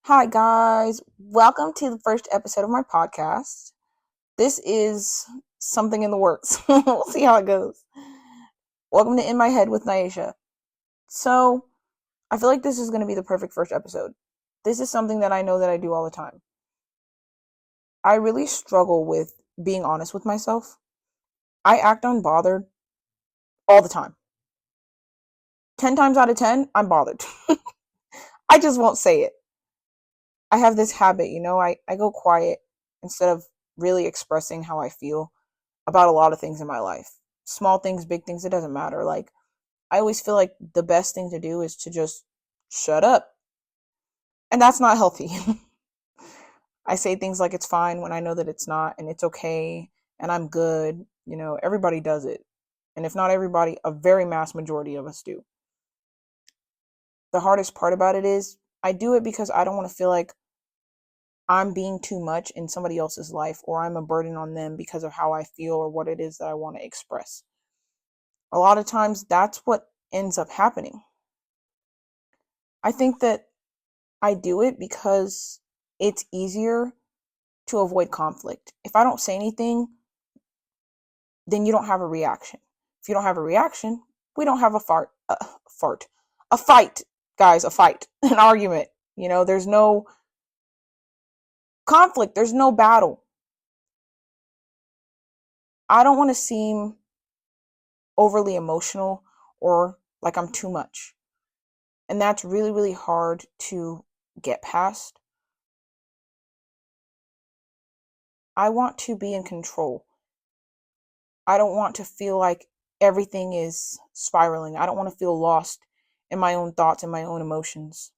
Hi, guys. Welcome to the first episode of my podcast. This is something in the works. We'll see how it goes. Welcome to In My Head with Naisha. So, I feel like this is going to be the perfect first episode. This is something that I know that I do all the time. I really struggle with being honest with myself. I act unbothered all the time. 10 times out of 10, I'm bothered. I just won't say it. I have this habit, I go quiet instead of really expressing how I feel about a lot of things in my life. Small things, big things, it doesn't matter. Like, I always feel like the best thing to do is to just shut up. And that's not healthy. I say things like it's fine when I know that it's not, and it's okay, and I'm good. Everybody does it. And if not everybody, a very mass majority of us do. The hardest part about it is I do it because I don't want to feel like I'm being too much in somebody else's life or I'm a burden on them because of how I feel or what it is that I want to express. A lot of times that's what ends up happening. I think that I do it because it's easier to avoid conflict. If I don't say anything, then you don't have a reaction. If you don't have a reaction, we don't have a fight, guys, a fight, an argument. There's no conflict, there's no battle. I don't want to seem overly emotional or like I'm too much. And that's really, really hard to get past. I want to be in control. I don't want to feel like everything is spiraling. I don't want to feel lost in my own thoughts and my own emotions.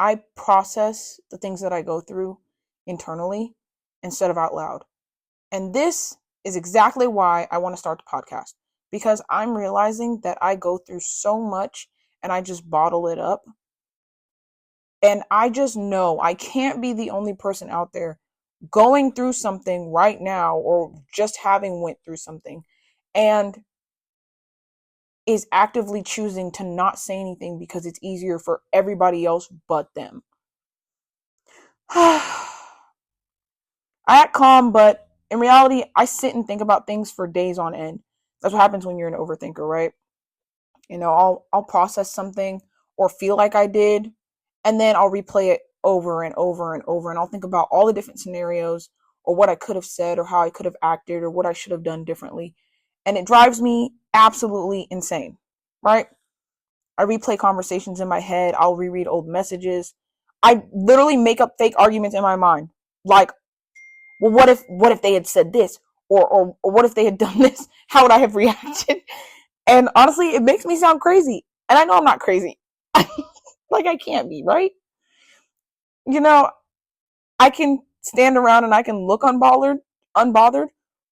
I process the things that I go through internally instead of out loud. And this is exactly why I want to start the podcast, because I'm realizing that I go through so much and I just bottle it up. And I just know I can't be the only person out there going through something right now or just having went through something and is actively choosing to not say anything because it's easier for everybody else but them. I act calm, but in reality, I sit and think about things for days on end. That's what happens when you're an overthinker, right? I'll process something or feel like I did, and then I'll replay it over and over and over, and I'll think about all the different scenarios or what I could have said or how I could have acted or what I should have done differently. And it drives me absolutely insane, right? I replay conversations in my head. I'll reread old messages. I literally make up fake arguments in my mind. Like, well, what if they had said this? Or what if they had done this? How would I have reacted? And honestly, it makes me sound crazy. And I know I'm not crazy. Like, I can't be, right? You know, I can stand around and I can look unbothered,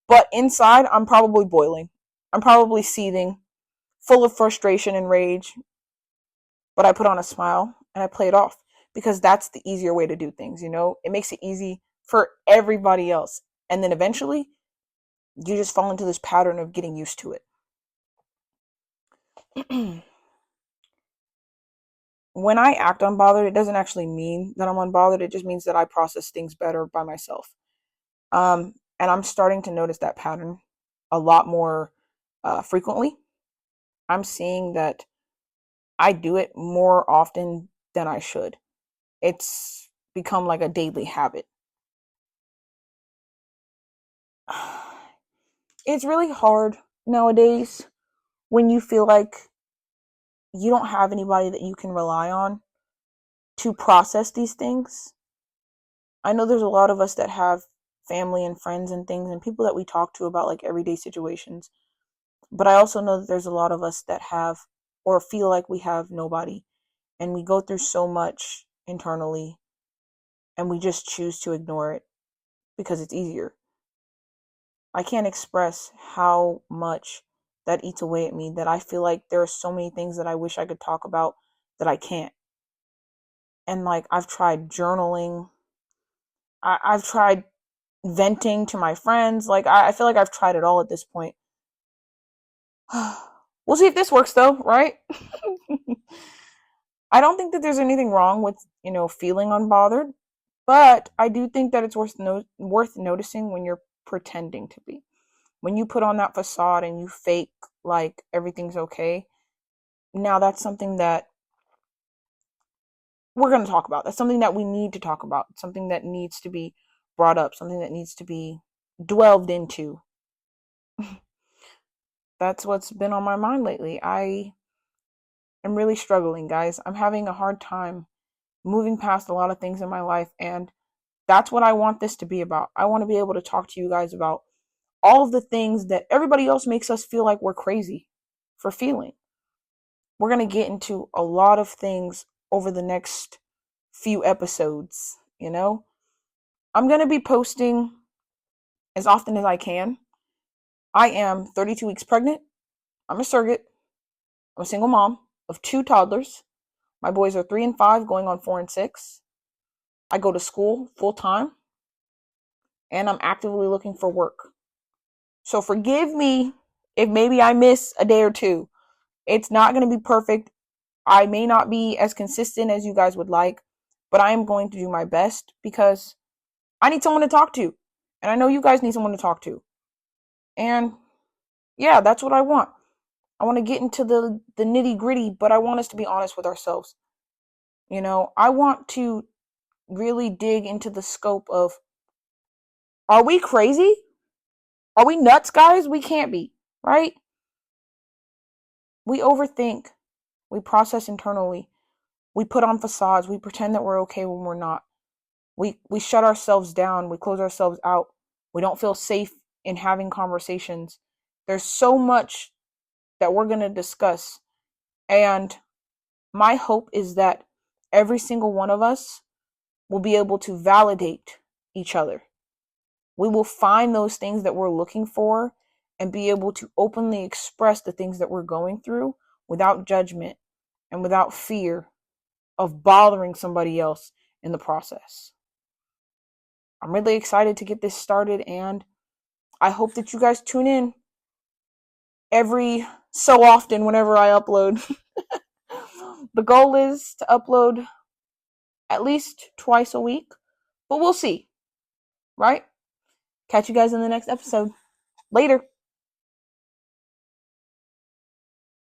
but inside I'm probably boiling. I'm probably seething, full of frustration and rage. But I put on a smile and I play it off because that's the easier way to do things, It makes it easy for everybody else. And then eventually, you just fall into this pattern of getting used to it. When I act unbothered, it doesn't actually mean that I'm unbothered. It just means that I process things better by myself. And I'm starting to notice that pattern a lot more frequently. I'm seeing that I do it more often than I should. It's become like a daily habit. It's really hard nowadays when you feel like you don't have anybody that you can rely on to process these things. I know there's a lot of us that have family and friends and things and people that we talk to about like everyday situations. But I also know that there's a lot of us that have or feel like we have nobody. And we go through so much internally and we just choose to ignore it because it's easier. I can't express how much that eats away at me, that I feel like there are so many things that I wish I could talk about that I can't. And like, I've tried journaling. I've tried venting to my friends. Like, I feel like I've tried it all at this point. We'll see if this works though, right? I don't think that there's anything wrong with, feeling unbothered, but I do think that it's worth noticing when you're pretending to be. When you put on that facade and you fake like everything's okay. Now that's something that we're going to talk about. That's something that we need to talk about. Something that needs to be brought up, something that needs to be delved into. That's what's been on my mind lately. I am really struggling, guys. I'm having a hard time moving past a lot of things in my life, and that's what I want this to be about. I want to be able to talk to you guys about all of the things that everybody else makes us feel like we're crazy for feeling. We're going to get into a lot of things over the next few episodes, I'm going to be posting as often as I can. I am 32 weeks pregnant. I'm a surrogate. I'm a single mom of 2 toddlers. My boys are 3 and 5, going on 4 and 6. I go to school full time, and I'm actively looking for work. So forgive me if maybe I miss a day or two. It's not going to be perfect. I may not be as consistent as you guys would like, but I am going to do my best because I need someone to talk to. And I know you guys need someone to talk to. And yeah, that's what I want. I want to get into the nitty gritty, but I want us to be honest with ourselves. I want to really dig into the scope of, are we crazy? Are we nuts, guys? We can't be, right? We overthink. We process internally. We put on facades. We pretend that we're okay when we're not. We shut ourselves down. We close ourselves out. We don't feel safe in having conversations. There's so much that we're going to discuss. And my hope is that every single one of us will be able to validate each other. We will find those things that we're looking for and be able to openly express the things that we're going through without judgment and without fear of bothering somebody else in the process. I'm really excited to get this started, and I hope that you guys tune in every so often whenever I upload. The goal is to upload at least twice a week, but we'll see, right? Catch you guys in the next episode. Later.